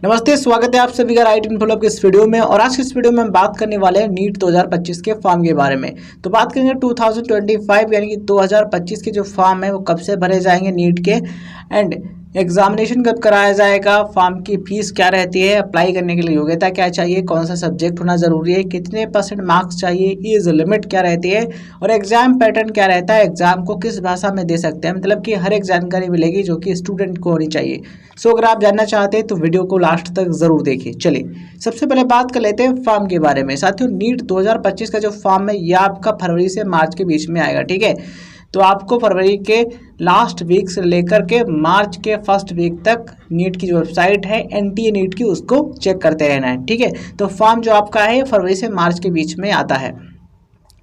नमस्ते, स्वागत है आप सभी का राइट इन्फो के इस वीडियो में। और आज की इस वीडियो में हम बात करने वाले हैं नीट 2025 के फॉर्म के बारे में। तो बात करेंगे 2025 यानी कि 2025 के जो फॉर्म है वो कब से भरे जाएंगे नीट के, एंड एग्जामिनेशन कब कराया जाएगा, फॉर्म की फीस क्या रहती है, अप्लाई करने के लिए योग्यता क्या चाहिए, कौन सा सब्जेक्ट होना जरूरी है, कितने % मार्क्स चाहिए, एज लिमिट क्या रहती है और एग्जाम पैटर्न क्या रहता है, एग्जाम को किस भाषा में दे सकते हैं, मतलब कि हर एक जानकारी मिलेगी जो कि स्टूडेंट को होनी चाहिए। सो अगर आप जानना चाहते हैं तो वीडियो को लास्ट तक जरूर देखिए। चलिए सबसे पहले बात कर लेते हैं फॉर्म के बारे में। साथियों, नीट 2025 का जो फॉर्म है यह आपका फरवरी से मार्च के बीच में आएगा, ठीक है। तो आपको फरवरी के लास्ट वीक से लेकर के मार्च के फर्स्ट वीक तक नीट की जो वेबसाइट है NTA नीट की, उसको चेक करते रहना है, ठीक है। तो फॉर्म जो आपका है फरवरी से मार्च के बीच में आता है।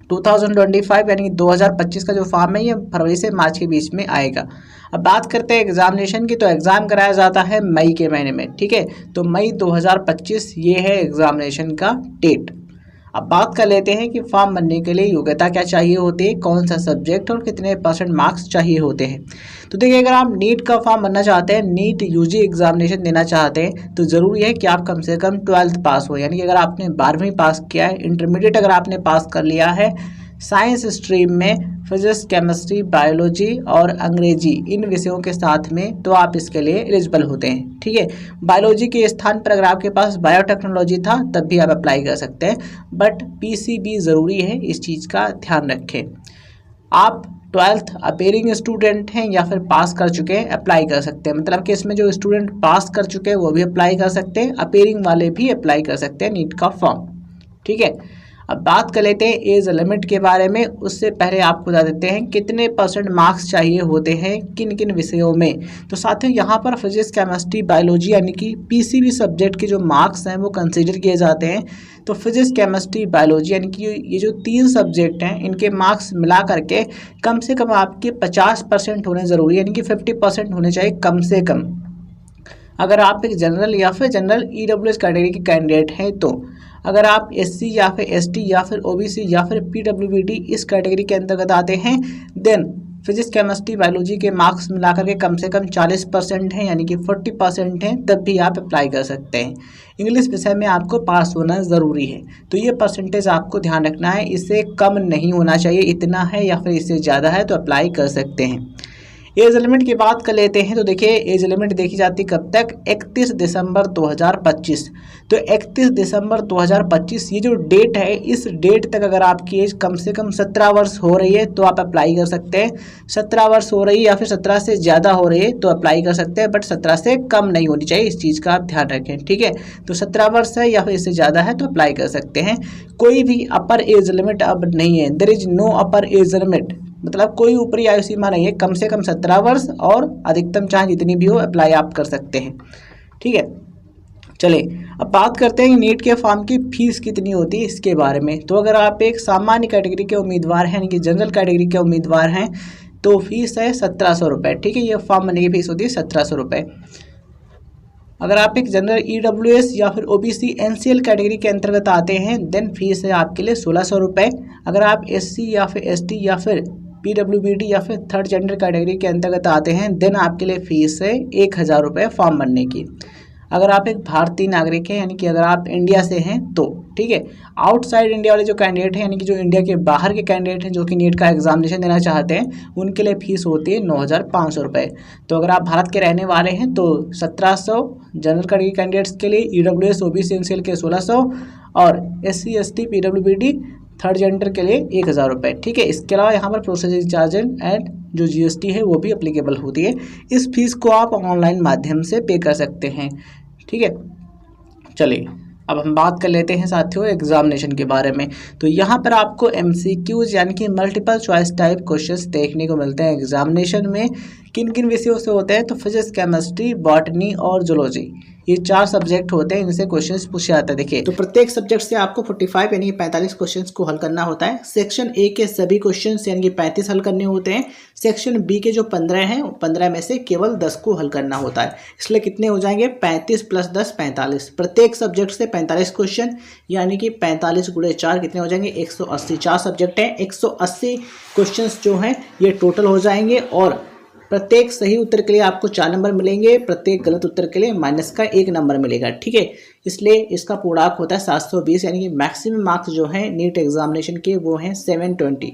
2025 यानी 2025 का जो फॉर्म है ये फरवरी से मार्च के बीच में आएगा। अब बात करते हैं एग्जामिनेशन की, तो एग्ज़ाम कराया जाता है मई के महीने में, ठीक है। तो मई 2025 ये है एग्जामिनेशन का डेट। अब बात कर लेते हैं कि फॉर्म भरने के लिए योग्यता क्या चाहिए होती है, कौन सा सब्जेक्ट और कितने % मार्क्स चाहिए होते हैं। तो देखिए, अगर आप नीट का फॉर्म भरना चाहते हैं, नीट UG एग्जामिनेशन देना चाहते हैं, तो ज़रूरी है कि आप कम से कम 12th पास हो, यानी कि अगर आपने 12वीं पास किया है, इंटरमीडिएट अगर आपने पास कर लिया है साइंस स्ट्रीम में, फिजिक्स, केमिस्ट्री, बायोलॉजी और अंग्रेजी इन विषयों के साथ में, तो आप इसके लिए एलिजिबल होते हैं, ठीक है। बायोलॉजी के स्थान पर अगर आपके पास बायोटेक्नोलॉजी था तब भी आप अप्लाई कर सकते हैं, बट PCB ज़रूरी है, इस चीज़ का ध्यान रखें। आप 12th अपेयरिंग स्टूडेंट हैं या फिर पास कर चुके हैं, अप्लाई कर सकते हैं। मतलब कि इसमें जो स्टूडेंट पास कर चुके हैं वो भी अप्लाई कर सकते हैं, अपेयरिंग वाले भी अप्लाई कर सकते हैं नीट का फॉर्म, ठीक है। अब बात कर लेते हैं एज लिमिट के बारे में। उससे पहले आपको बता देते हैं कितने % मार्क्स चाहिए होते हैं किन किन विषयों में। तो साथियों, यहाँ पर फिजिक्स, केमिस्ट्री, बायोलॉजी यानी कि PCB सब्जेक्ट के जो मार्क्स हैं वो कंसीडर किए जाते हैं। तो फिजिक्स, केमिस्ट्री, बायोलॉजी यानी कि ये जो 3 सब्जेक्ट हैं इनके मार्क्स मिला करके कम से कम आपके 50% होने ज़रूरी है, यानी कि 50% होने चाहिए कम से कम। अगर आप एक जनरल या फिर जनरल EWS कैटेगरी के कैंडिडेट हैं, तो अगर आप SC या फिर ST या फिर OBC या फिर PWBD इस कैटेगरी के अंतर्गत आते हैं, देन फिजिक्स, केमिस्ट्री, बायोलॉजी के मार्क्स मिलाकर के कम से कम 40% हैं, यानी कि 40% हैं, तब भी आप अप्लाई कर सकते हैं। इंग्लिश विषय में आपको पास होना ज़रूरी है, तो ये % आपको ध्यान रखना है, इससे कम नहीं होना चाहिए, इतना है या फिर इससे ज़्यादा है तो अप्लाई कर सकते हैं। एज लिमिट की बात कर लेते हैं। तो देखिए, एज लिमिट देखी जाती कब तक, 31 दिसंबर 2025। तो 31 दिसंबर 2025 ये जो डेट है, इस डेट तक अगर आपकी एज कम से कम 17 वर्ष हो रही है तो आप अप्लाई कर सकते हैं। 17 वर्ष हो रही है या फिर 17 से ज़्यादा हो रही है तो अप्लाई कर सकते हैं, बट 17 से कम नहीं होनी चाहिए, इस चीज़ का आप ध्यान रखें, ठीक है। तो 17 वर्ष है या फिर इससे ज़्यादा है तो अप्लाई कर सकते हैं। कोई भी अपर एज लिमिट अब नहीं है, there is no upper age limit, मतलब कोई ऊपरी आयु सीमा नहीं है, कम से कम 17 वर्ष और अधिकतम चाहे जितनी भी हो अप्लाई आप कर सकते हैं, ठीक है। चलिए अब बात करते हैं नीट के फॉर्म की फीस कितनी होती है इसके बारे में। तो अगर आप एक सामान्य कैटेगरी के उम्मीदवार हैं, यानी कि जनरल कैटेगरी के उम्मीदवार हैं, तो फीस है 1700 रुपये, ठीक है। ये फॉर्म भरने की फीस होती है 1700 रुपये। अगर आप एक जनरल EWS या फिर OBC NCL कैटेगरी के अंतर्गत आते हैं, देन फीस है आपके लिए 1600 रुपये। अगर आप SC या फिर ST या फिर PWBD या फिर थर्ड जेंडर कैटेगरी के अंतर्गत आते हैं, देन आपके लिए फीस है 1000 रुपये फॉर्म भरने की। अगर आप एक भारतीय नागरिक हैं, यानी कि अगर आप इंडिया से हैं तो, ठीक है। आउटसाइड इंडिया वाले जो कैंडिडेट हैं, यानी कि जो इंडिया के बाहर के कैंडिडेट हैं जो कि नीट का एग्जामिनेशन देना चाहते हैं, उनके लिए फीस होती है 9500 रुपये। तो अगर आप भारत के रहने वाले हैं तो 1700, जनरल कैटेगरी कैंडिडेट्स के लिए EWS OBC NCL के 1600 और SC ST PWBD third gender के लिए 1000 रुपये, ठीक है। इसके अलावा यहाँ पर प्रोसेसिंग चार्ज एंड जो GST है वो भी अप्लीकेबल होती है। इस फीस को आप ऑनलाइन माध्यम से पे कर सकते हैं, ठीक है। चलिए अब हम बात कर लेते हैं साथियों एग्जामिनेशन के बारे में। तो यहाँ पर आपको MCQs यानी कि मल्टीपल चॉइस टाइप क्वेश्चंस देखने को मिलते हैं एग्जामिनेशन में। किन किन विषयों से होते हैं, तो फिजिक्स, केमिस्ट्री, बॉटनी और जूलॉजी, ये 4 सब्जेक्ट होते हैं, इनसे क्वेश्चंस पूछे जाते हैं। देखिए, तो प्रत्येक सब्जेक्ट से आपको 45 यानी कि 45 क्वेश्चंस को हल करना होता है। सेक्शन A के सभी क्वेश्चंस यानी कि 35 हल करने होते हैं। सेक्शन B के जो 15 हैं, 15 में से केवल 10 को हल करना होता है। इसलिए कितने हो जाएंगे, 35 + 10 45। प्रत्येक सब्जेक्ट से 45 क्वेश्चन, यानी कि 45 × 4 कितने हो जाएंगे, 180। 4 सब्जेक्ट हैं, 180 क्वेश्चन जो हैं ये टोटल हो जाएंगे। और प्रत्येक सही उत्तर के लिए आपको 4 नंबर मिलेंगे, प्रत्येक गलत उत्तर के लिए माइनस का 1 नंबर मिलेगा, ठीक है। इसलिए इसका पूर्णांक होता है 720, यानी कि मैक्सिमम मार्क्स जो है नीट एग्जामिनेशन के वो हैं 720,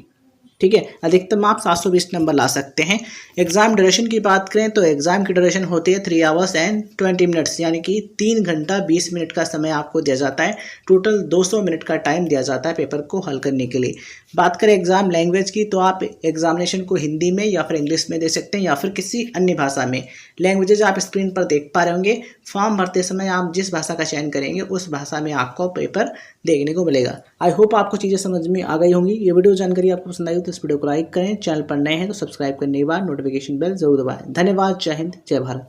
ठीक है। अधिकतम आप 720 नंबर ला सकते हैं। एग्जाम ड्यूरेशन की बात करें तो एग्जाम की ड्यूरेशन होती है 3 आवर्स एंड 20 मिनट्स, यानी कि 3 घंटा 20 मिनट का समय आपको दिया जाता है। टोटल 200 मिनट का टाइम दिया जाता है पेपर को हल करने के लिए। बात करें एग्जाम लैंग्वेज की तो आप एग्जामिनेशन को हिंदी में या फिर इंग्लिश में दे सकते हैं या फिर किसी अन्य भाषा में। लैंग्वेजेज आप स्क्रीन पर देख पा रहे होंगे। फॉर्म भरते समय आप जिस भाषा का चयन करेंगे उस भाषा में आपको पेपर देखने को मिलेगा। आई होप आपको चीज़ें समझ में आ गई होंगी। ये वीडियो जानकारी आपको पसंद आई हो तो इस वीडियो को लाइक करें, चैनल पर नए हैं तो सब्सक्राइब करने के बाद नोटिफिकेशन बेल जरूर दबाएं। धन्यवाद। जय हिंद, जय भारत।